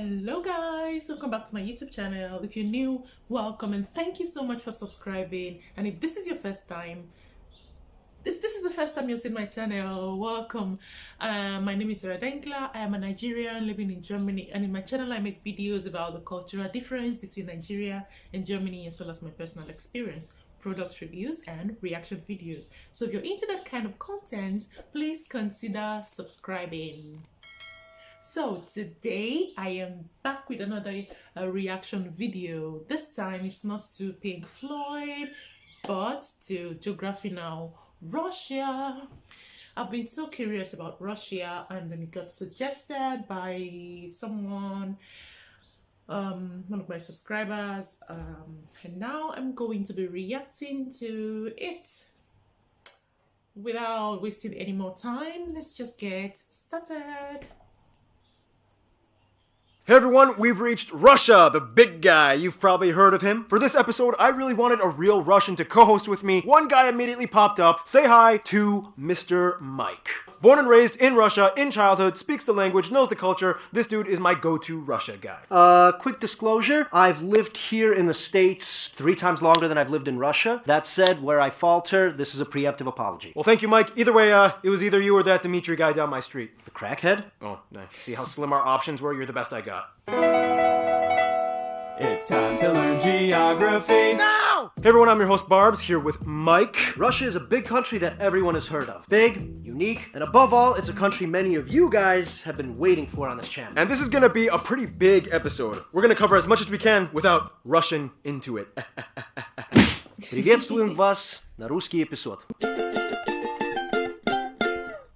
Hello guys, welcome back to my YouTube channel. If you're new, welcome and thank you so much for subscribing. And if this is your first time, this is the first time you'll see my channel, welcome. My name is Denkla. I am a Nigerian living in Germany, and in my channel I make videos about the cultural difference between Nigeria and Germany, as well as my personal experience, product reviews and reaction videos. So if you're into that kind of content, please consider subscribing. So today I am back with another reaction video. This time it's not to Pink Floyd, but to Geography Now Russia. I've been so curious about Russia, and then it got suggested by someone, one of my subscribers, and now I'm going to be reacting to it. Without wasting any more time, let's just get started. Hey everyone, we've reached Russia, the big guy. You've probably heard of him. For this episode, I really wanted a real Russian to co-host with me. One guy immediately popped up. Say hi to Mr. Mike. Born and raised in Russia, in childhood, speaks the language, knows the culture. This dude is my go-to Russia guy. Quick disclosure, I've lived here in the States 3 times longer than I've lived in Russia. That said, where I falter, this is a preemptive apology. Well, thank you, Mike. Either way, it was either you or that Dimitri guy down my street. The crackhead? Oh, nice. See how slim our options were? You're the best I got. It's time to learn geography now! Hey everyone, I'm your host Barbs, here with Mike. Russia is a big country that everyone has heard of. Big, unique, and above all, it's a country many of you guys have been waiting for on this channel. And this is gonna be a pretty big episode. We're gonna cover as much as we can without rushing into it. Приветствуем вас на русский эпизод.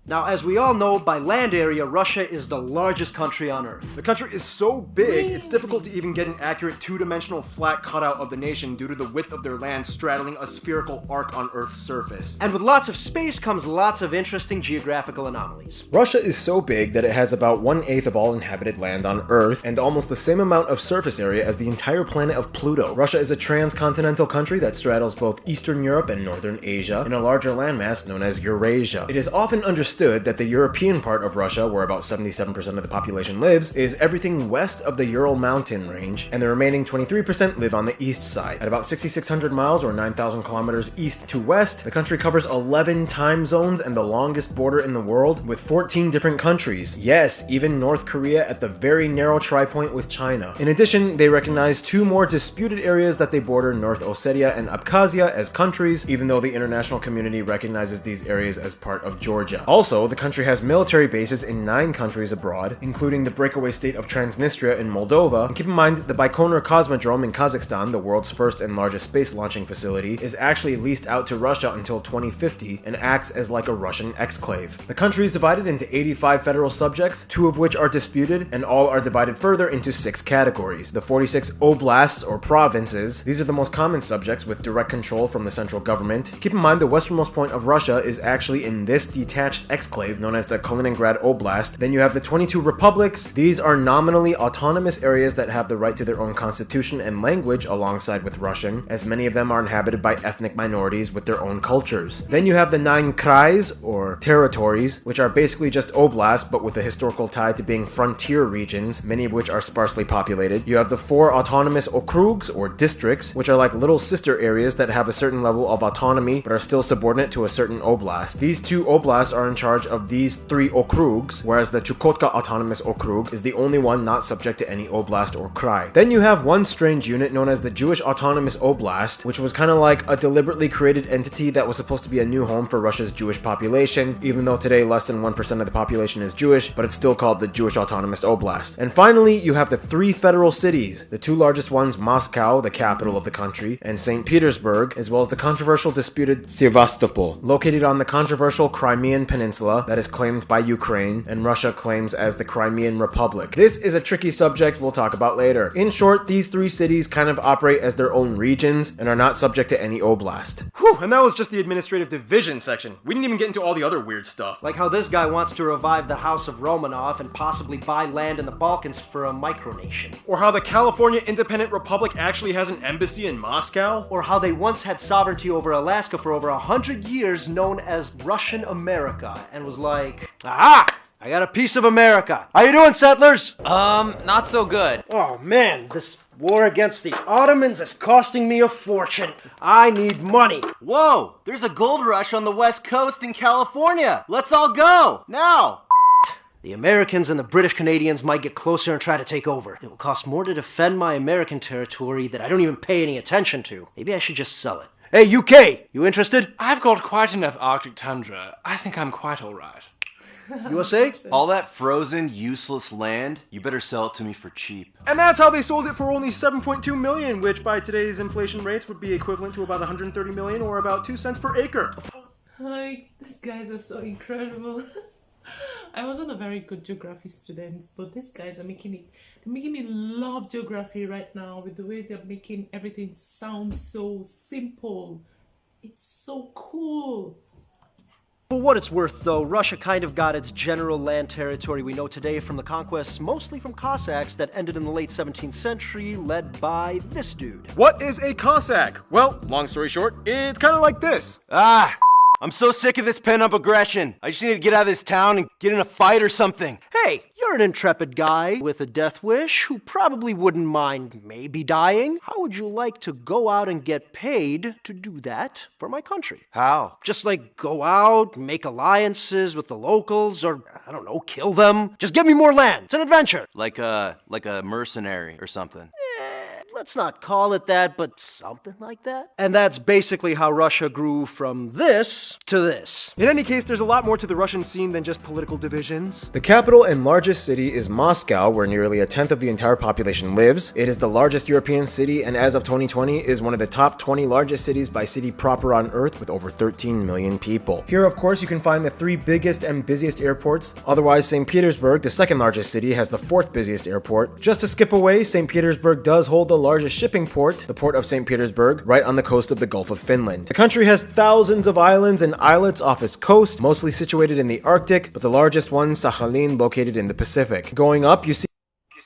Now, as we all know, by land area, Russia is the largest country on Earth. The country is so big, it's difficult to even get an accurate two-dimensional flat cutout of the nation due to the width of their land straddling a spherical arc on Earth's surface. And with lots of space comes lots of interesting geographical anomalies. Russia is so big that it has about 1/8 of all inhabited land on Earth and almost the same amount of surface area as the entire planet of Pluto. Russia is a transcontinental country that straddles both Eastern Europe and Northern Asia in a larger landmass known as Eurasia. It is often understood that the European part of Russia, where about 77% of the population lives, is everything west of the Ural mountain range, and the remaining 23% live on the east side. At about 6,600 miles or 9,000 kilometers east to west, the country covers 11 time zones and the longest border in the world with 14 different countries. Yes, even North Korea at the very narrow tri-point with China. In addition, they recognize 2 more disputed areas that they border, North Ossetia and Abkhazia, as countries, even though the international community recognizes these areas as part of Georgia. Also, the country has military bases in 9 countries abroad, including the breakaway state of Transnistria in Moldova. And keep in mind, the Baikonur Cosmodrome in Kazakhstan, the world's first and largest space launching facility, is actually leased out to Russia until 2050 and acts as like a Russian exclave. The country is divided into 85 federal subjects, 2 of which are disputed, and all are divided further into 6 categories. The 46 oblasts or provinces, these are the most common subjects with direct control from the central government. Keep in mind, the westernmost point of Russia is actually in this detached exclave known as the Kaliningrad Oblast. Then you have the 22 republics. These are nominally autonomous areas that have the right to their own constitution and language alongside with Russian, as many of them are inhabited by ethnic minorities with their own cultures. Then you have the 9 krais or territories, which are basically just oblasts but with a historical tie to being frontier regions, many of which are sparsely populated. You have the 4 autonomous okrugs or districts, which are like little sister areas that have a certain level of autonomy but are still subordinate to a certain oblast. These 2 oblasts are in charge of these 3 okrugs, whereas the Chukotka Autonomous Okrug is the only one not subject to any oblast or krai. Then you have one strange unit known as the Jewish Autonomous Oblast, which was kind of like a deliberately created entity that was supposed to be a new home for Russia's Jewish population, even though today less than 1% of the population is Jewish, but it's still called the Jewish Autonomous Oblast. And finally, you have the 3 federal cities, the 2 largest ones, Moscow, the capital of the country, and St. Petersburg, as well as the controversial disputed Sevastopol, located on the controversial Crimean Peninsula that is claimed by Ukraine and Russia claims as the Crimean Republic. This is a tricky subject we'll talk about later. In short, these 3 cities kind of operate as their own regions and are not subject to any oblast. Whew, and that was just the administrative division section. We didn't even get into all the other weird stuff. Like how this guy wants to revive the House of Romanov and possibly buy land in the Balkans for a micronation. Or how the California Independent Republic actually has an embassy in Moscow. Or how they once had sovereignty over Alaska for over 100 years, known as Russian America, and was like, aha! I got a piece of America. How you doing, settlers? Not so good. Oh man, this war against the Ottomans is costing me a fortune. I need money. Whoa, there's a gold rush on the west coast in California. Let's all go, now. The Americans and the British Canadians might get closer and try to take over. It will cost more to defend my American territory that I don't even pay any attention to. Maybe I should just sell it. Hey, UK, you interested? I've got quite enough Arctic tundra. I think I'm quite alright. USA? All that frozen, useless land, you better sell it to me for cheap. And that's how they sold it for only 7.2 million, which by today's inflation rates would be equivalent to about 130 million or about 2 cents per acre. Like, these guys are so incredible. I wasn't a very good geography student, but these guys are making me love geography right now with the way they're making everything sound so simple. It's so cool. For what it's worth, though, Russia kind of got its general land territory we know today from the conquests, mostly from Cossacks that ended in the late 17th century, led by this dude. What is a Cossack? Well, long story short, it's kind of like this. I'm so sick of this pent-up aggression. I just need to get out of this town and get in a fight or something. Hey, you're an intrepid guy with a death wish who probably wouldn't mind maybe dying. How would you like to go out and get paid to do that for my country? How? Just like go out, make alliances with the locals, or I don't know, kill them. Just give me more land. It's an adventure. Like a mercenary or something. Let's not call it that, but something like that. And that's basically how Russia grew from this to this. In any case, there's a lot more to the Russian scene than just political divisions. The capital and largest city is Moscow, where nearly a tenth of the entire population lives. It is the largest European city, and as of 2020, is one of the top 20 largest cities by city proper on Earth, with over 13 million people. Here, of course, you can find the 3 biggest and busiest airports. Otherwise, St. Petersburg, the second largest city, has the 4th busiest airport. Just to skip away, St. Petersburg does hold the largest shipping port, the port of St. Petersburg, right on the coast of the Gulf of Finland. The country has thousands of islands and islets off its coast, mostly situated in the Arctic, but the largest one, Sakhalin, located in the Pacific. Going up, you see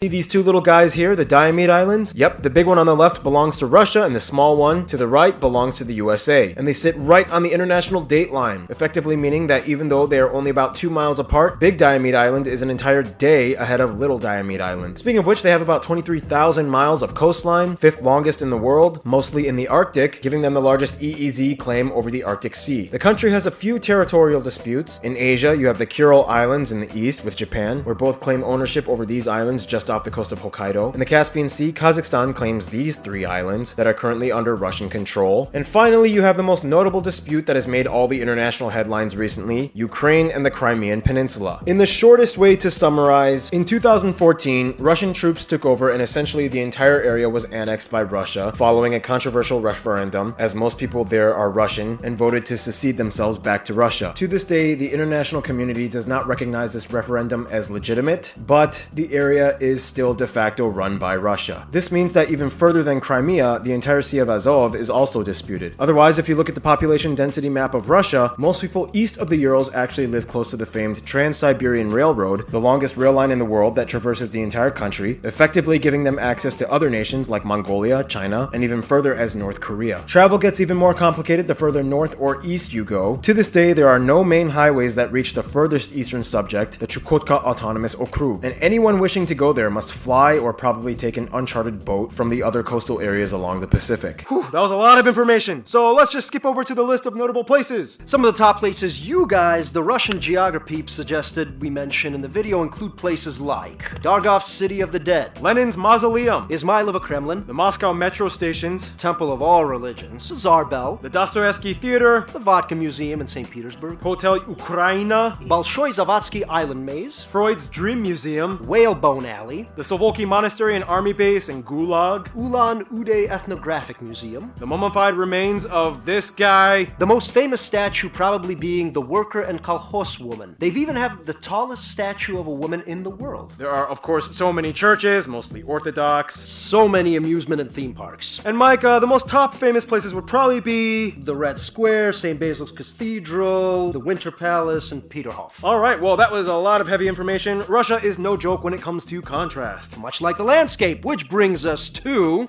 these 2 little guys here, the Diomede Islands? Yep, the big one on the left belongs to Russia, and the small one to the right belongs to the USA. And they sit right on the international date line, effectively meaning that even though they are only about 2 miles apart, Big Diomede Island is an entire day ahead of Little Diomede Island. Speaking of which, they have about 23,000 miles of coastline, 5th longest in the world, mostly in the Arctic, giving them the largest EEZ claim over the Arctic Sea. The country has a few territorial disputes. In Asia, you have the Kuril Islands in the east with Japan, where both claim ownership over these islands just off the coast of Hokkaido. In the Caspian Sea, Kazakhstan claims these 3 islands that are currently under Russian control. And finally, you have the most notable dispute that has made all the international headlines recently, Ukraine and the Crimean Peninsula. In the shortest way to summarize, in 2014, Russian troops took over and essentially the entire area was annexed by Russia following a controversial referendum, as most people there are Russian, and voted to secede themselves back to Russia. To this day, the international community does not recognize this referendum as legitimate, but the area is still de facto run by Russia. This means that even further than Crimea, the entire Sea of Azov is also disputed. Otherwise, if you look at the population density map of Russia, most people east of the Urals actually live close to the famed Trans-Siberian Railroad, the longest rail line in the world that traverses the entire country, effectively giving them access to other nations like Mongolia, China, and even further as North Korea. Travel gets even more complicated the further north or east you go. To this day, there are no main highways that reach the furthest eastern subject, the Chukotka Autonomous Okrug, and anyone wishing to go there must fly or probably take an uncharted boat from the other coastal areas along the Pacific. Whew, that was a lot of information, so let's just skip over to the list of notable places. Some of the top places you guys, the Russian geography peeps, suggested we mention in the video include places like Dargov's City of the Dead, Lenin's Mausoleum, Izmailova Kremlin, the Moscow metro stations, Temple of All Religions, Tsar Bell, the Dostoevsky Theater, the Vodka Museum in St. Petersburg, Hotel Ukraina, Bolshoi Zavadsky Island Maze, Freud's Dream Museum, Whalebone Alley, the Sovolki Monastery and Army Base in Gulag, Ulan-Ude Ethnographic Museum, the mummified remains of this guy, the most famous statue probably being the worker and kolkhoz woman. They've even have the tallest statue of a woman in the world. There are, of course, so many churches, mostly Orthodox, so many amusement and theme parks. And Mike, the most top famous places would probably be the Red Square, St. Basil's Cathedral, the Winter Palace, and Peterhof. Alright, well that was a lot of heavy information. Russia is no joke when it comes to contrast. Much like the landscape, which brings us to...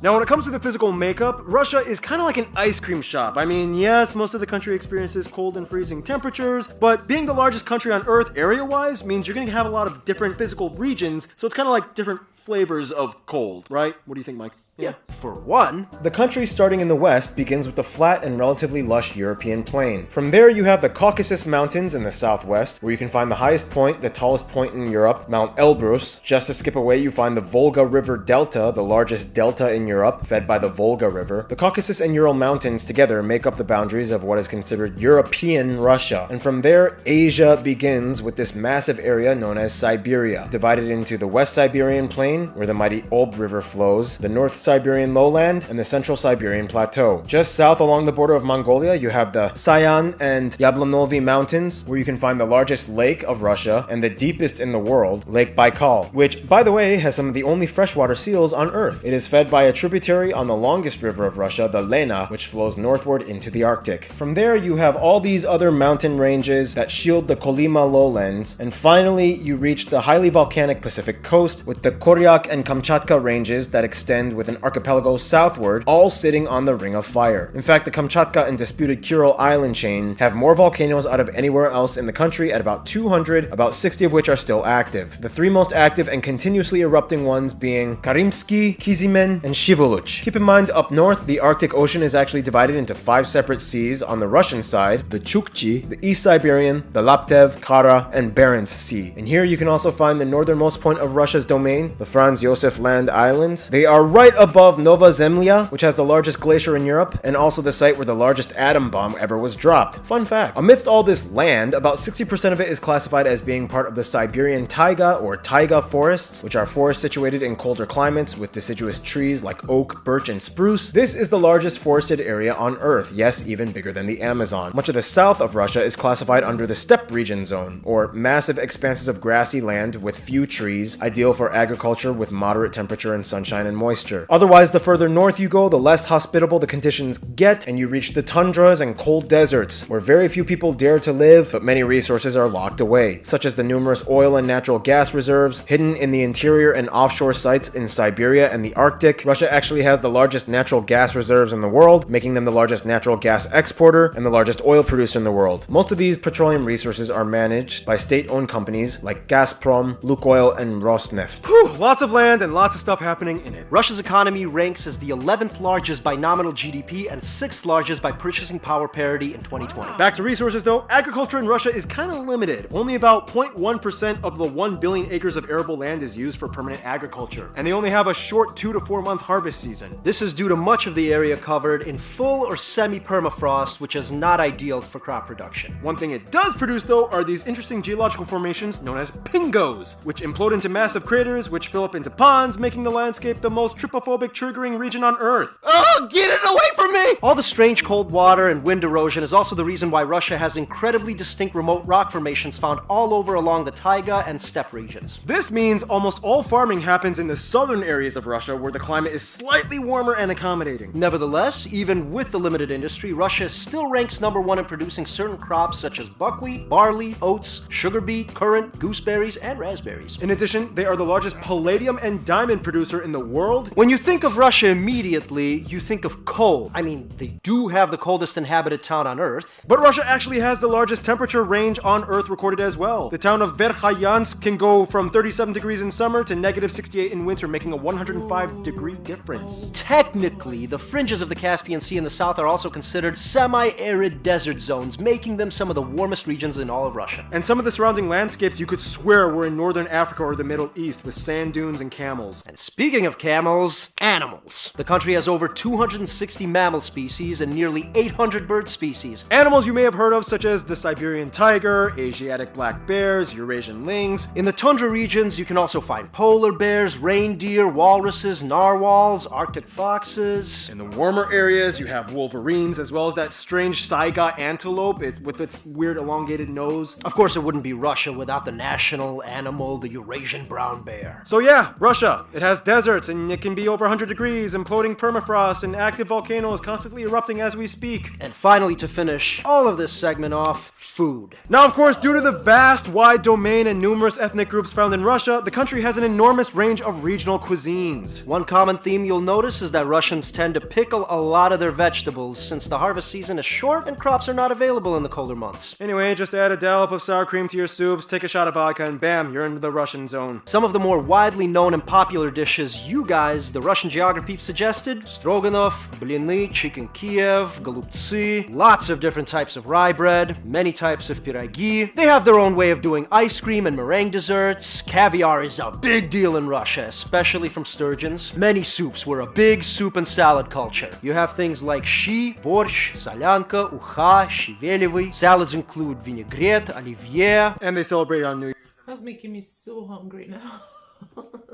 Now, when it comes to the physical makeup, Russia is kind of like an ice cream shop. I mean, yes, most of the country experiences cold and freezing temperatures, but being the largest country on Earth area-wise means you're going to have a lot of different physical regions, so it's kind of like different flavors of cold, right? What do you think, Mike? Yeah, for one. The country starting in the west begins with the flat and relatively lush European plain. From there you have the Caucasus Mountains in the southwest, where you can find the highest point, the tallest point in Europe, Mount Elbrus. Just to skip away you find the Volga River Delta, the largest delta in Europe, fed by the Volga River. The Caucasus and Ural Mountains together make up the boundaries of what is considered European Russia. And from there, Asia begins with this massive area known as Siberia, divided into the West Siberian Plain, where the mighty Ob River flows, the North Siberian lowland, and the Central Siberian Plateau. Just south along the border of Mongolia, you have the Sayan and Yablonovy Mountains, where you can find the largest lake of Russia and the deepest in the world, Lake Baikal, which, by the way, has some of the only freshwater seals on Earth. It is fed by a tributary on the longest river of Russia, the Lena, which flows northward into the Arctic. From there, you have all these other mountain ranges that shield the Kolyma lowlands, and finally, you reach the highly volcanic Pacific coast with the Koryak and Kamchatka ranges that extend with an archipelago southward, all sitting on the Ring of Fire. In fact, the Kamchatka and disputed Kuril island chain have more volcanoes out of anywhere else in the country at about 200, about 60 of which are still active. The three most active and continuously erupting ones being Karimsky, Kizimen, and Shivoluch. Keep in mind, up north, the Arctic Ocean is actually divided into 5 separate seas on the Russian side: the Chukchi, the East Siberian, the Laptev, Kara, and Barents Sea. And here you can also find the northernmost point of Russia's domain, the Franz Josef Land Islands. They are right above Nova Zemlya, which has the largest glacier in Europe, and also the site where the largest atom bomb ever was dropped. Fun fact. Amidst all this land, about 60% of it is classified as being part of the Siberian taiga or taiga forests, which are forests situated in colder climates with deciduous trees like oak, birch, and spruce. This is the largest forested area on Earth, yes, even bigger than the Amazon. Much of the south of Russia is classified under the steppe region zone, or massive expanses of grassy land with few trees, ideal for agriculture with moderate temperature and sunshine and moisture. Otherwise, the further north you go, the less hospitable the conditions get, and you reach the tundras and cold deserts, where very few people dare to live, but many resources are locked away, such as the numerous oil and natural gas reserves hidden in the interior and offshore sites in Siberia and the Arctic. Russia actually has the largest natural gas reserves in the world, making them the largest natural gas exporter and the largest oil producer in the world. Most of these petroleum resources are managed by state-owned companies like Gazprom, Lukoil, and Rosneft. Whew, lots of land and lots of stuff happening in it. Russia's economy ranks as the 11th largest by nominal GDP and 6th largest by purchasing power parity in 2020. Back to resources though, agriculture in Russia is kind of limited. Only about 0.1% of the 1 billion acres of arable land is used for permanent agriculture, and they only have a short 2 to 4 month harvest season. This is due to much of the area covered in full or semi-permafrost, which is not ideal for crop production. One thing it does produce though are these interesting geological formations known as pingos, which implode into massive craters which fill up into ponds, making the landscape the most trypophobic triggering region on Earth. Oh, get it away from me! All the strange cold water and wind erosion is also the reason why Russia has incredibly distinct remote rock formations found all over along the taiga and steppe regions. This means almost all farming happens in the southern areas of Russia where the climate is slightly warmer and accommodating. Nevertheless, even with the limited industry, Russia still ranks number 1 in producing certain crops such as buckwheat, barley, oats, sugar beet, currant, gooseberries, and raspberries. In addition, they are the largest palladium and diamond producer in the world. When you think of Russia immediately, you think of cold. I mean, they do have the coldest inhabited town on Earth. But Russia actually has the largest temperature range on Earth recorded as well. The town of Verkhoyansk can go from 37 degrees in summer to negative 68 in winter, making a 105-degree difference. Technically, the fringes of the Caspian Sea in the south are also considered semi-arid desert zones, making them some of the warmest regions in all of Russia. And some of the surrounding landscapes you could swear were in northern Africa or the Middle East, with sand dunes and camels. And speaking of camels, animals. The country has over 260 mammal species and nearly 800 bird species. Animals you may have heard of, such as the Siberian tiger, Asiatic black bears, Eurasian lynx. In the tundra regions, you can also find polar bears, reindeer, walruses, narwhals, Arctic foxes. In the warmer areas, you have wolverines, as well as that strange saiga antelope with its weird elongated nose. Of course, it wouldn't be Russia without the national animal, the Eurasian brown bear. So yeah, Russia. It has deserts, and it can be over 100 degrees, imploding permafrost, and active volcanoes constantly erupting as we speak. And finally, to finish all of this segment off, food. Now, of course, due to the vast, wide domain and numerous ethnic groups found in Russia, the country has an enormous range of regional cuisines. One common theme you'll notice is that Russians tend to pickle a lot of their vegetables since the harvest season is short and crops are not available in the colder months. Anyway, just add a dollop of sour cream to your soups, take a shot of vodka, and bam, you're in the Russian zone. Some of the more widely known and popular dishes you guys, the Russian geography, suggested: stroganoff, blины, chicken Kiev, голубцы, lots of different types of rye bread, many types of pyrogi. They have their own way of doing ice cream and meringue desserts. Caviar is a big deal in Russia, especially from sturgeons. Many soups were a big soup and salad culture. You have things like щи, борщ, солянка, уха, щавелевый. Salads include vinaigrette, оливье. And they celebrate it on New That's making me so hungry now.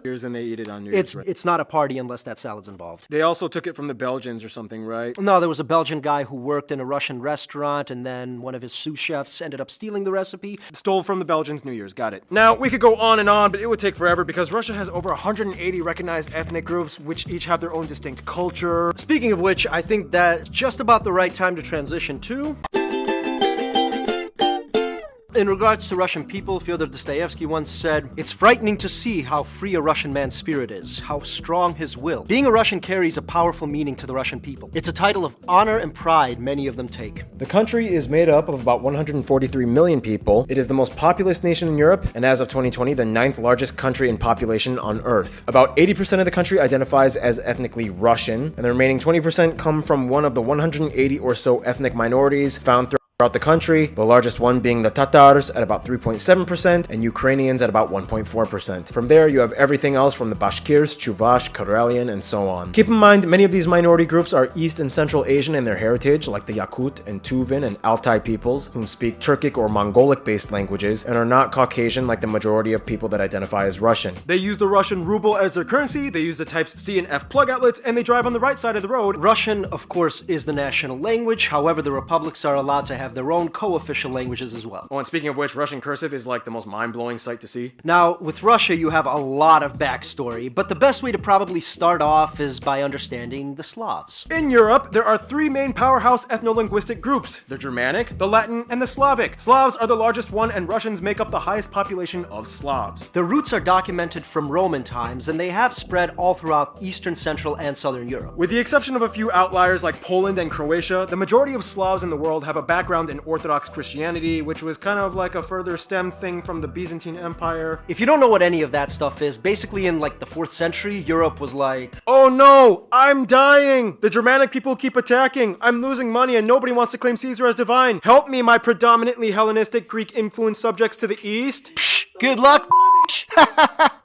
Year's and they eat it on New Year's. It's not a party unless that salad's involved. They also took it from the Belgians or something, right? No, there was a Belgian guy who worked in a Russian restaurant, and then one of his sous chefs ended up stealing the recipe. Stole from the Belgians New Year's, got it. Now, we could go on, but it would take forever because Russia has over 180 recognized ethnic groups, which each have their own distinct culture. Speaking of which, I think that's just about the right time to transition to... In regards to Russian people, Fyodor Dostoevsky once said, "It's frightening to see how free a Russian man's spirit is, how strong his will. Being a Russian carries a powerful meaning to the Russian people. It's a title of honor and pride many of them take." The country is made up of about 143 million people. It is the most populous nation in Europe, and as of 2020, the 9th largest country in population on Earth. About 80% of the country identifies as ethnically Russian, and the remaining 20% come from one of the 180 or so ethnic minorities found throughout the country, the largest one being the Tatars at about 3.7% and Ukrainians at about 1.4%. From there, you have everything else from the Bashkirs, Chuvash, Karelian, and so on. Keep in mind, many of these minority groups are East and Central Asian in their heritage, like the Yakut and Tuvan and Altai peoples, whom speak Turkic or Mongolic-based languages, and are not Caucasian like the majority of people that identify as Russian. They use the Russian ruble as their currency, they use the types C and F plug outlets, and they drive on the right side of the road. Russian, of course, is the national language. However, the republics are allowed to have their own co-official languages as well. Oh, and speaking of which, Russian cursive is like the most mind-blowing sight to see. Now, with Russia, you have a lot of backstory, but the best way to probably start off is by understanding the Slavs. In Europe, there are three main powerhouse ethno-linguistic groups: the Germanic, the Latin, and the Slavic. Slavs are the largest one, and Russians make up the highest population of Slavs. Their roots are documented from Roman times, and they have spread all throughout Eastern, Central, and Southern Europe. With the exception of a few outliers like Poland and Croatia, the majority of Slavs in the world have a background in Orthodox Christianity, which was kind of like a further stem thing from the Byzantine Empire. If you don't know what any of that stuff is, basically in like the 4th century, Europe was like, "Oh no, I'm dying! The Germanic people keep attacking! I'm losing money and nobody wants to claim Caesar as divine! Help me, my predominantly Hellenistic Greek-influenced subjects to the east!" Good luck,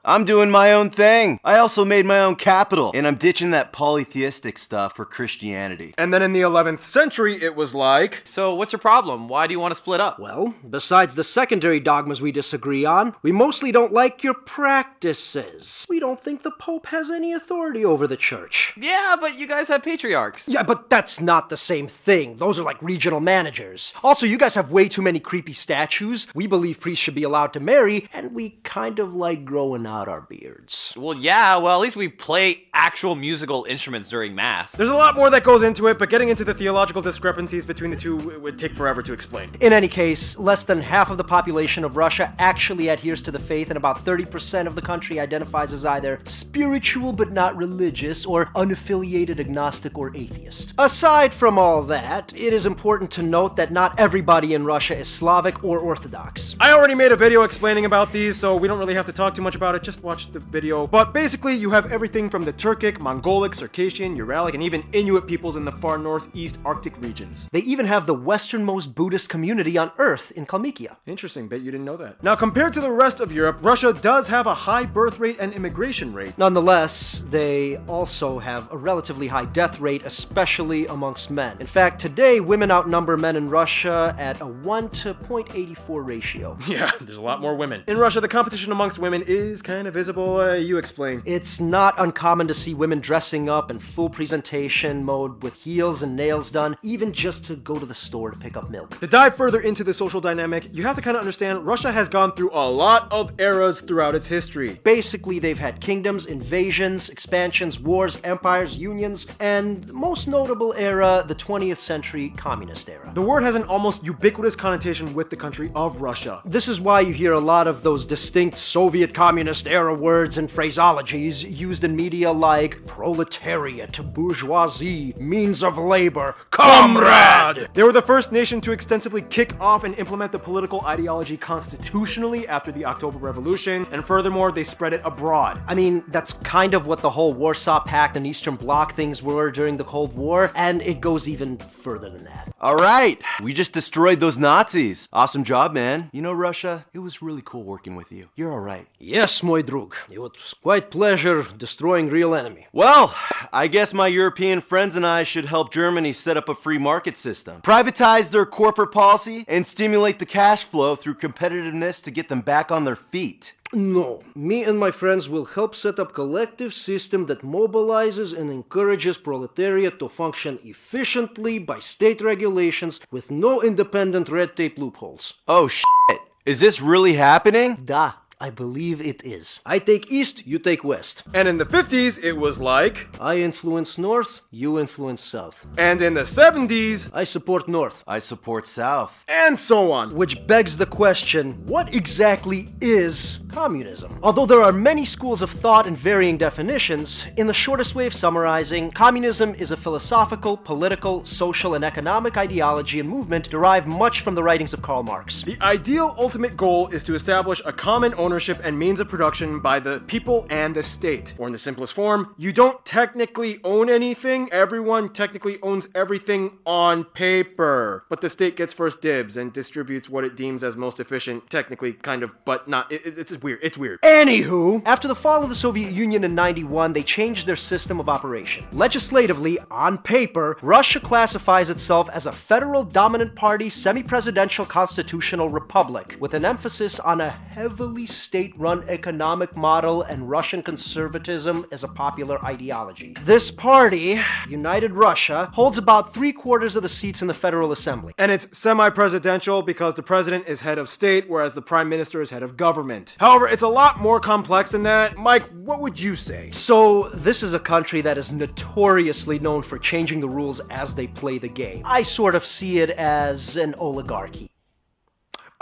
I'm doing my own thing. I also made my own capital, and I'm ditching that polytheistic stuff for Christianity. And then in the 11th century, it was like... So what's your problem? Why do you want to split up? well, besides the secondary dogmas we disagree on, we mostly don't like your practices. We don't think the Pope has any authority over the church. Yeah, but you guys have patriarchs. Yeah, but that's not the same thing. Those are like regional managers. Also, you guys have way too many creepy statues. We believe priests should be allowed to marry, and we kind of like growing out our beards. Well, yeah, well, at least we play actual musical instruments during Mass. There's a lot more that goes into it, but getting into the theological discrepancies between the two would take forever to explain. In any case, less than half of the population of Russia actually adheres to the faith, and about 30% of the country identifies as either spiritual but not religious, or unaffiliated agnostic or atheist. Aside from all that, it is important to note that not everybody in Russia is Slavic or Orthodox. I already made a video explaining about these, so we don't really have to talk too much about it, just watch the video. But basically, you have everything from the Turkic, Mongolic, Circassian, Uralic, and even Inuit peoples in the far northeast Arctic regions. They even have the westernmost Buddhist community on Earth in Kalmykia. Interesting, bet you didn't know that. Now, compared to the rest of Europe, Russia does have a high birth rate and immigration rate. Nonetheless, they also have a relatively high death rate, especially amongst men. In fact, today, women outnumber men in Russia at a 1 to 0.84 ratio. Yeah, there's a lot more women. In Russia, the competition amongst women is kind kind of visible? You explain. It's not uncommon to see women dressing up in full presentation mode with heels and nails done, even just to go to the store to pick up milk. To dive further into the social dynamic, you have to kind of understand Russia has gone through a lot of eras throughout its history. Basically, they've had kingdoms, invasions, expansions, wars, empires, unions, and most notable era, the 20th century communist era. The word has an almost ubiquitous connotation with the country of Russia. This is why you hear a lot of those distinct Soviet communist era words and phraseologies used in media like proletariat, bourgeoisie, means of labor, comrade! They were the first nation to extensively kick off and implement the political ideology constitutionally after the October Revolution, and furthermore, they spread it abroad. I mean, that's kind of what the whole Warsaw Pact and Eastern Bloc things were during the Cold War, and it goes even further than that. All right, we just destroyed those Nazis. Awesome job, man. You know, Russia, it was really cool working with you. You're all right. Yes, mój drug. It was quite pleasure destroying real enemy. Well, I guess my European friends and I should help Germany set up a free market system, privatize their corporate policy, and stimulate the cash flow through competitiveness to get them back on their feet. No, me and my friends will help set up collective system that mobilizes and encourages proletariat to function efficiently by state regulations with no independent red tape loopholes. Oh shit, is this really happening? Da. I believe it is. I take east, you take west. And in the 50s, it was like... I influence north, you influence south. And in the 70s... I support north. I support South. And so on. Which begs the question, what exactly is communism? Although there are many schools of thought and varying definitions, in the shortest way of summarizing, communism is a philosophical, political, social, and economic ideology and movement derived much from the writings of Karl Marx. The ideal ultimate goal is to establish a common ownership and means of production by the people and the state. Or in the simplest form, you don't technically own anything, everyone technically owns everything on paper. But the state gets first dibs and distributes what it deems as most efficient, technically, kind of, but not. It's weird. It's weird. Anywho, after the fall of the Soviet Union in '91, they changed their system of operation. Legislatively, on paper, Russia classifies itself as a federal dominant party semi-presidential constitutional republic, with an emphasis on a heavily state-run economic model and Russian conservatism as a popular ideology. This party, United Russia, holds about 3/4 of the seats in the Federal Assembly. And it's semi-presidential because the president is head of state, whereas the prime minister is head of government. However, it's a lot more complex than that. Mike, what would you say? So, this is a country that is notoriously known for changing the rules as they play the game. I sort of see it as an oligarchy.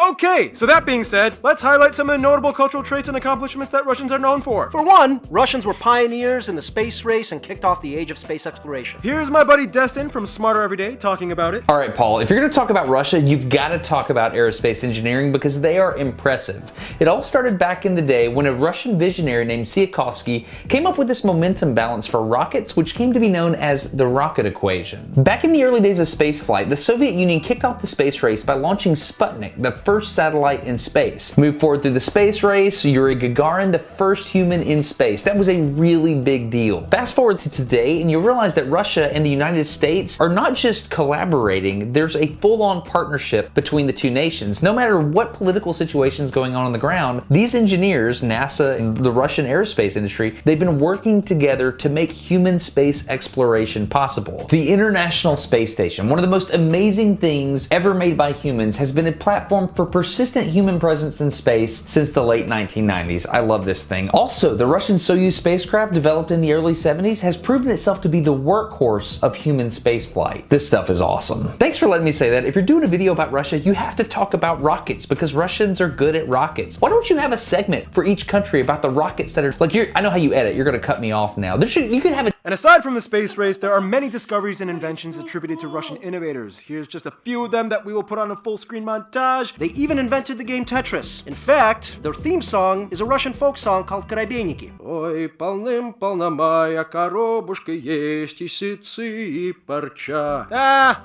Okay, so that being said, let's highlight some of the notable cultural traits and accomplishments that Russians are known for. For one, Russians were pioneers in the space race and kicked off the age of space exploration. Here's my buddy Destin from Smarter Everyday talking about it. All right, Paul, if you're going to talk about Russia, you've got to talk about aerospace engineering because they are impressive. It all started back in the day when a Russian visionary named Tsiolkovsky came up with this momentum balance for rockets, which came to be known as the rocket equation. Back in the early days of spaceflight, the Soviet Union kicked off the space race by launching Sputnik, the first satellite in space. Moved forward through the space race, Yuri Gagarin, the first human in space. That was a really big deal. Fast forward to today, and you realize that Russia and the United States are not just collaborating, there's a full-on partnership between the two nations. No matter what political situation's going on the ground, these engineers, NASA and the Russian aerospace industry, they've been working together to make human space exploration possible. The International Space Station, one of the most amazing things ever made by humans, has been a platform for persistent human presence in space since the late 1990s. I love this thing. Also, the Russian Soyuz spacecraft, developed in the early 70s, has proven itself to be the workhorse of human spaceflight. This stuff is awesome. Thanks for letting me say that. If you're doing a video about Russia, you have to talk about rockets because Russians are good at rockets. Why don't you have a segment for each country about the rockets that are, like, I know how you edit, you're gonna cut me off now. You could have a And aside from the space race, there are many discoveries and inventions attributed to Russian innovators. Here's just a few of them that we will put on a full screen montage. They even invented the game Tetris. In fact, their theme song is a Russian folk song called Korobeiniki. Ой, полным-полна моя коробушка есть и сытцы и парча.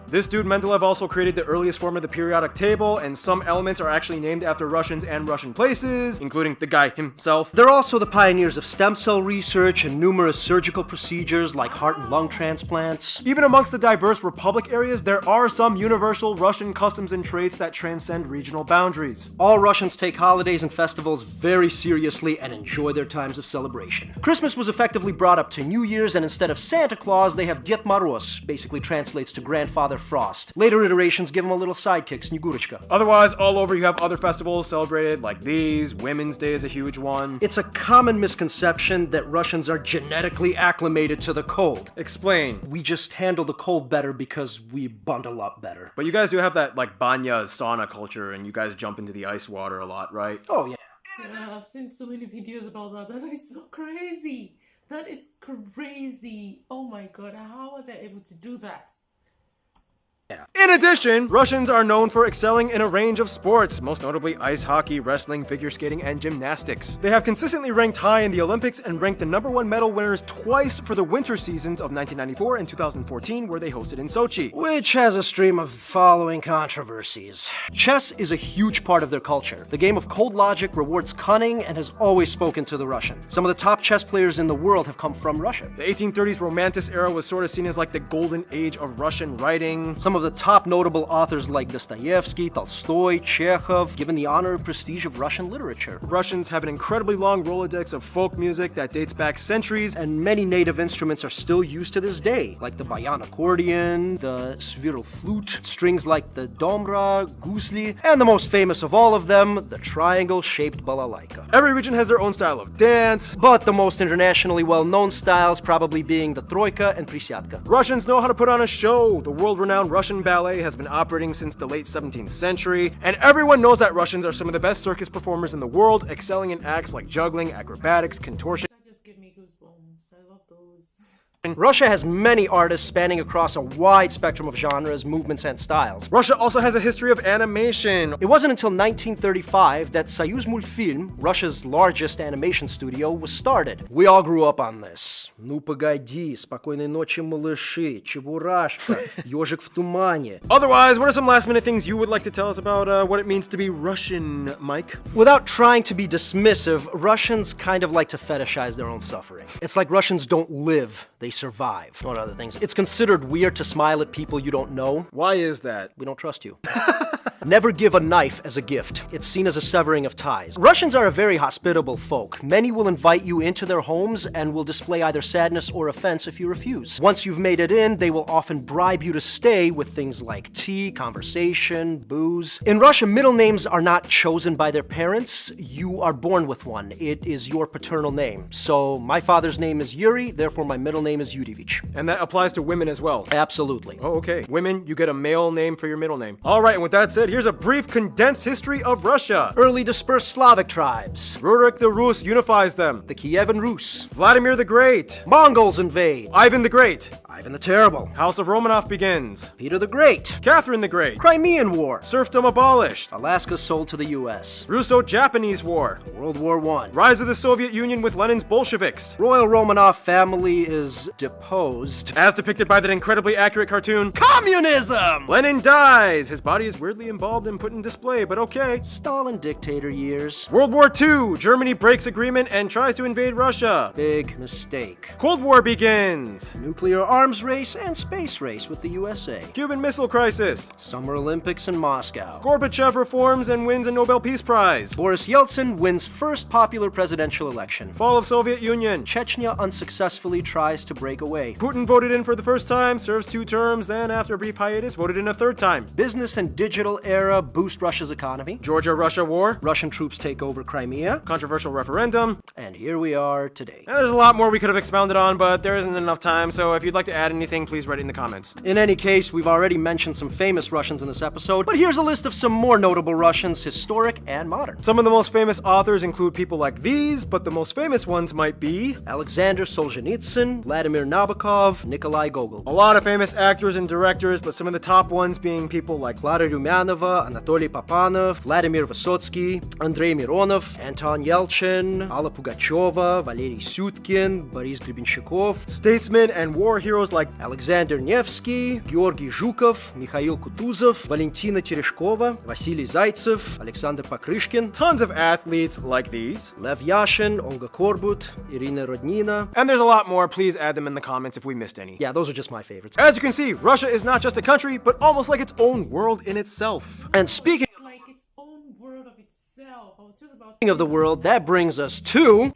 This dude Mendeleev also created the earliest form of the periodic table, and some elements are actually named after Russians and Russian places, including the guy himself. They're also the pioneers of stem cell research and numerous surgical procedures procedures like heart and lung transplants. Even amongst the diverse republic areas, there are some universal Russian customs and traits that transcend regional boundaries. All Russians take holidays and festivals very seriously and enjoy their times of celebration. Christmas was effectively brought up to New Year's, and instead of Santa Claus, they have Ded Moroz, basically translates to Grandfather Frost. Later iterations give him a little sidekick, Snegurочка. Otherwise, all over you have other festivals celebrated like these. Women's Day is a huge one. It's a common misconception that Russians are genetically acclimated to the cold. Explain. We just handle the cold better because we bundle up better. But you guys do have that like banya sauna culture, and you guys jump into the ice water a lot, right? Oh yeah. Yeah, I've seen so many videos about that. That is so crazy. That is crazy. Oh my god, how are they able to do that? In addition, Russians are known for excelling in a range of sports, most notably ice hockey, wrestling, figure skating, and gymnastics. They have consistently ranked high in the Olympics and ranked the #1 medal winners twice for the winter seasons of 1994 and 2014, where they hosted in Sochi. Which has a stream of following controversies. Chess is a huge part of their culture. The game of cold logic rewards cunning and has always spoken to the Russians. Some of the top chess players in the world have come from Russia. The 1830s Romantic era was sort of seen as like the golden age of Russian writing. Some of the top notable authors like Dostoevsky, Tolstoy, Chekhov, given the honor and prestige of Russian literature. Russians have an incredibly long Rolodex of folk music that dates back centuries, And many native instruments are still used to this day, like the bayan accordion, the sviral flute, strings like the domra, gusli, and the most famous of all of them, the triangle-shaped balalaika. every region has their own style of dance. But the most internationally well-known styles probably being the troika and prisyadka. Russians know how to put on a show. The world-renowned Russian ballet has been operating since the late 17th century, and everyone knows that Russians are some of the best circus performers in the world, excelling in acts like juggling, acrobatics, contortion. That just give me goosebumps. I love those. Russia has many artists spanning across a wide spectrum of genres, movements, and styles. Russia also has a history of animation. It wasn't until 1935 that Soyuz-Multfilm, Russia's largest animation studio, was started. We all grew up on this. Ну погоди, спокойной ночи, малыши, Чебурашка, Ёжик в тумане. Otherwise, what are some last-minute things you would like to tell us about what it means to be Russian, Mike? Without trying to be dismissive, Russians kind of like to fetishize their own suffering. It's like Russians don't live, they survive, not other things. It's considered weird to smile at people you don't know. Why is that? We don't trust you. Never give a knife as a gift. It's seen as a severing of ties. Russians are a very hospitable folk. Many will invite you into their homes and will display either sadness or offense if you refuse. Once you've made it in, they will often bribe you to stay with things like tea, conversation, booze. In Russia, middle names are not chosen by their parents. You are born with one. It is your paternal name. So my father's name is Yuri, therefore my middle name is Yurevich. And that applies to women as well. Absolutely. Oh, okay. Women, you get a male name for your middle name. All right, and with that said, here's a brief condensed history of Russia. Early dispersed Slavic tribes. Rurik the Rus unifies them. The Kievan Rus. Vladimir the Great. Mongols invade. Ivan the Great. Ivan the Terrible. House of Romanov begins. Peter the Great. Catherine the Great. Crimean War. Serfdom abolished. Alaska sold to the US. Russo-Japanese War. World War I. Rise of the Soviet Union with Lenin's Bolsheviks. Royal Romanov family is deposed. As depicted by that incredibly accurate cartoon, Communism! Lenin dies. His body is weirdly embalmed and put in display, but okay. Stalin dictator years. World War II. Germany breaks agreement and tries to invade Russia. Big mistake. Cold War begins. Nuclear arms race and space race with the USA. Cuban Missile Crisis. Summer Olympics in Moscow. Gorbachev reforms and wins a Nobel Peace Prize. Boris Yeltsin wins first popular presidential election. Fall of Soviet Union. Chechnya unsuccessfully tries to break away. Putin voted in for the first time, serves 2 terms, then after a brief hiatus, voted in a 3rd time. Business and digital era boost Russia's economy. Georgia-Russia War. Russian troops take over Crimea. Controversial referendum. And here we are today. And there's a lot more we could have expounded on, but there isn't enough time, so if you'd like to add anything, please write it in the comments. In any case, we've already mentioned some famous Russians in this episode, but here's a list of some more notable Russians, historic and modern. Some of the most famous authors include people like these, but the most famous ones might be Alexander Solzhenitsyn, Vladimir Nabokov, Nikolai Gogol. a lot of famous actors and directors, but some of the top ones being people like Clara Rumyanova, Anatoly Papanov, Vladimir Vysotsky, Andrei Mironov, Anton Yelchin, Alla Pugacheva, Valery Syutkin, Boris Grebenshchikov, statesmen and war heroes heroes like Alexander Nevsky, Georgy Zhukov, Mikhail Kutuzov, Valentina Tereshkova, Vasily Zaitsev, Alexander Pakryshkin, Tons of athletes like these. Lev Yashin, Olga Korbut, Irina Rodnina. And there's a lot more. Please add them in the comments if we missed any. Yeah, those are just my favorites. As you can see, Russia is not just a country, but almost like its own world in itself. And speaking It's like its own world of itself. I was just about of the world, that brings us to...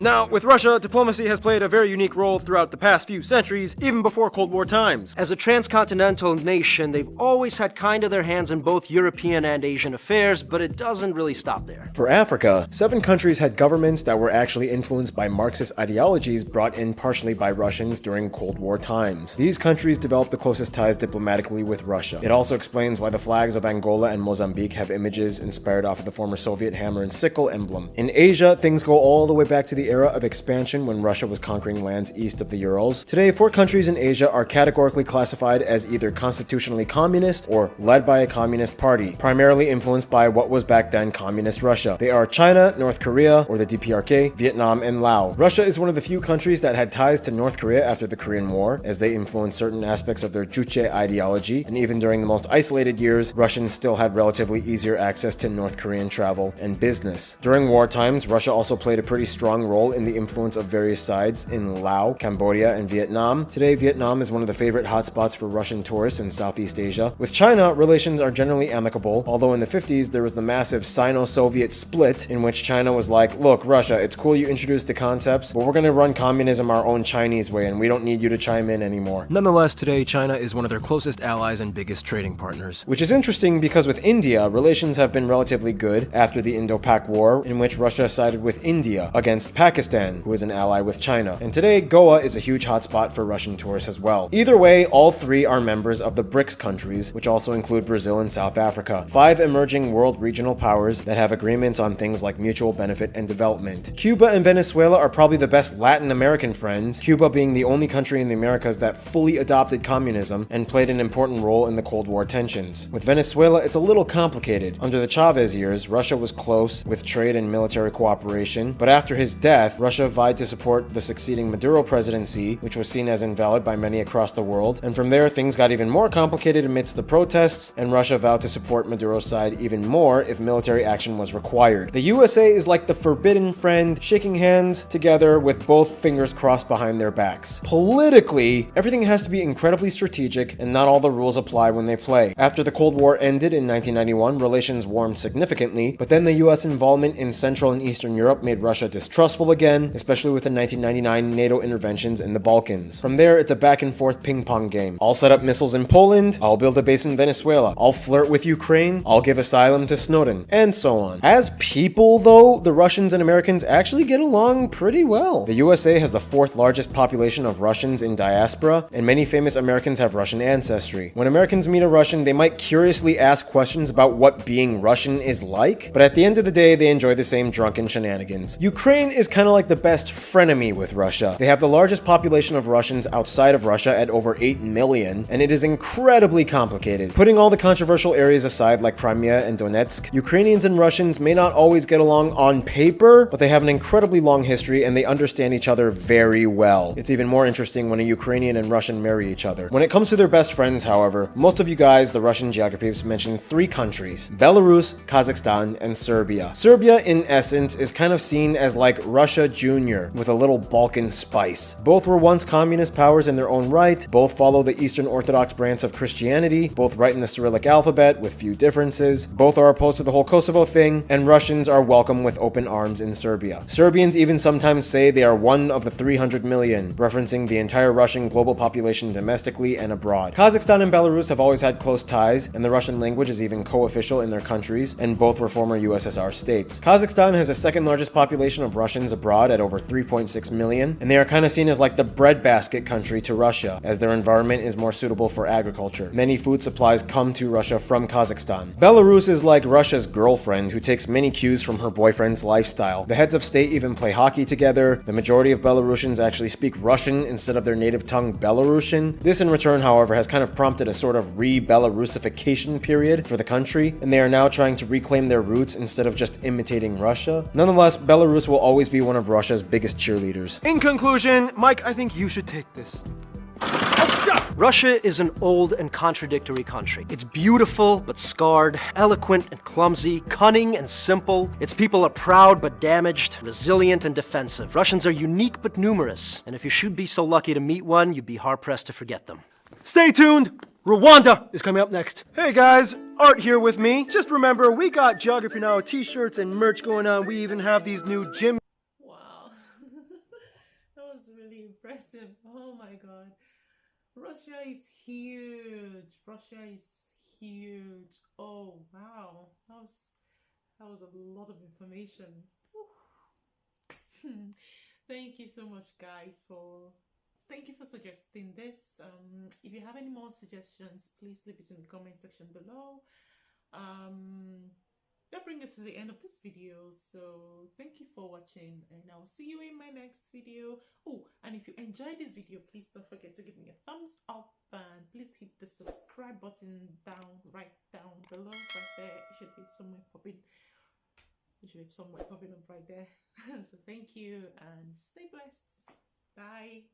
Now, with Russia, diplomacy has played a very unique role throughout the past few centuries, even before Cold War times. As a transcontinental nation, they've always had kind of their hands in both European and Asian affairs, but it doesn't really stop there. For Africa, 7 countries had governments that were actually influenced by Marxist ideologies brought in partially by Russians during Cold War times. These countries developed the closest ties diplomatically with Russia. It also explains why the flags of Angola and Mozambique have images inspired off of the former Soviet hammer and sickle emblem. In Asia, things go all the way back to the era of expansion when Russia was conquering lands east of the Urals. Today, 4 countries in Asia are categorically classified as either constitutionally communist or led by a communist party, primarily influenced by what was back then communist Russia. They are China, North Korea, or the DPRK, Vietnam, and Laos. Russia is one of the few countries that had ties to North Korea after the Korean War, as they influenced certain aspects of their Juche ideology, and even during the most isolated years, Russians still had relatively easier access to North Korean travel and business. During war times, Russia also played a pretty strong role in the influence of various sides in Laos, Cambodia, and Vietnam. Today, Vietnam is one of the favorite hotspots for Russian tourists in Southeast Asia. With China, relations are generally amicable, although in the 50s there was the massive Sino-Soviet split in which China was like, look, Russia, it's cool you introduced the concepts, but we're gonna run communism our own Chinese way and we don't need you to chime in anymore. Nonetheless, today China is one of their closest allies and biggest trading partners. Which is interesting because with India, relations have been relatively good after the Indo-Pak War, in which Russia sided with India against Pakistan, who is an ally with China. And today, Goa is a huge hotspot for Russian tourists as well. Either way, all 3 are members of the BRICS countries, which also include Brazil and South Africa, 5 emerging world regional powers that have agreements on things like mutual benefit and development. Cuba and Venezuela are probably the best Latin American friends, Cuba being the only country in the Americas that fully adopted communism and played an important role in the Cold War tensions. With Venezuela, it's a little complicated. Under the Chavez years, Russia was close with trade and military cooperation, but after his death, Russia vied to support the succeeding Maduro presidency, which was seen as invalid by many across the world, and from there things got even more complicated amidst the protests, and Russia vowed to support Maduro's side even more if military action was required. The USA is like the forbidden friend, shaking hands together with both fingers crossed behind their backs. Politically, everything has to be incredibly strategic, and not all the rules apply when they play. After the Cold War ended in 1991, relations warmed significantly, but then the US involvement in Central and Eastern Europe made Russia distrustful again, especially with the 1999 NATO interventions in the Balkans. From there, it's a back and forth ping pong game. I'll set up missiles in Poland, I'll build a base in Venezuela, I'll flirt with Ukraine, I'll give asylum to Snowden, and so on. As people, though, the Russians and Americans actually get along pretty well. The USA has the 4th largest population of Russians in diaspora, and many famous Americans have Russian ancestry. When Americans meet a Russian, they might curiously ask questions about what being Russian is like, but at the end of the day, they enjoy the same drunken shenanigans. Ukraine is kind of like the best frenemy with Russia. They have the largest population of Russians outside of Russia at over 8 million, and it is incredibly complicated. Putting all the controversial areas aside like Crimea and Donetsk, Ukrainians and Russians may not always get along on paper, but they have an incredibly long history and they understand each other very well. It's even more interesting when a Ukrainian and Russian marry each other. When it comes to their best friends, however, most of you guys, the Russian geographers, mention 3 countries: Belarus, Kazakhstan, and Serbia. Serbia, in essence, is kind of seen as like Russia Jr. with a little Balkan spice. Both were once communist powers in their own right, both follow the Eastern Orthodox branch of Christianity, both write in the Cyrillic alphabet with few differences, both are opposed to the whole Kosovo thing, and Russians are welcome with open arms in Serbia. Serbians even sometimes say they are one of the 300 million, referencing the entire Russian global population domestically and abroad. Kazakhstan and Belarus have always had close ties, and the Russian language is even co-official in their countries, and both were former USSR states. Kazakhstan has the 2nd largest population of Russians abroad at over 3.6 million, and they are kind of seen as like the breadbasket country to Russia, as their environment is more suitable for agriculture. Many food supplies come to Russia from Kazakhstan. Belarus is like Russia's girlfriend who takes many cues from her boyfriend's lifestyle. The heads of state even play hockey together. The majority of Belarusians actually speak Russian instead of their native tongue Belarusian. This in return, however, has kind of prompted a sort of re-Belarusification period for the country, and they are now trying to reclaim their roots instead of just imitating Russia. Nonetheless, Belarus will always be one of Russia's biggest cheerleaders. In conclusion, Mike, I think you should take this. Russia is an old and contradictory country. It's beautiful but scarred, eloquent and clumsy, cunning and simple. Its people are proud but damaged, resilient and defensive. Russians are unique but numerous, and if you should be so lucky to meet one, you'd be hard-pressed to forget them. Stay tuned! Rwanda is coming up next. Hey guys, Art here with me. Just remember, we got Geography Now t-shirts and merch going on. We even have these new gym. Wow. That was really impressive. Oh my god. Russia is huge. Russia is huge. Oh wow. That was a lot of information. Thank you so much guys Thank you for suggesting this. If you have any more suggestions, please leave it in the comment section below. That brings us to the end of this video. So thank you for watching, and I'll see you in my next video. Oh, and if you enjoyed this video, please don't forget to give me a thumbs up, and please hit the subscribe button right down below, right there. It should be somewhere popping. It should be somewhere popping up right there. So thank you, and stay blessed. Bye.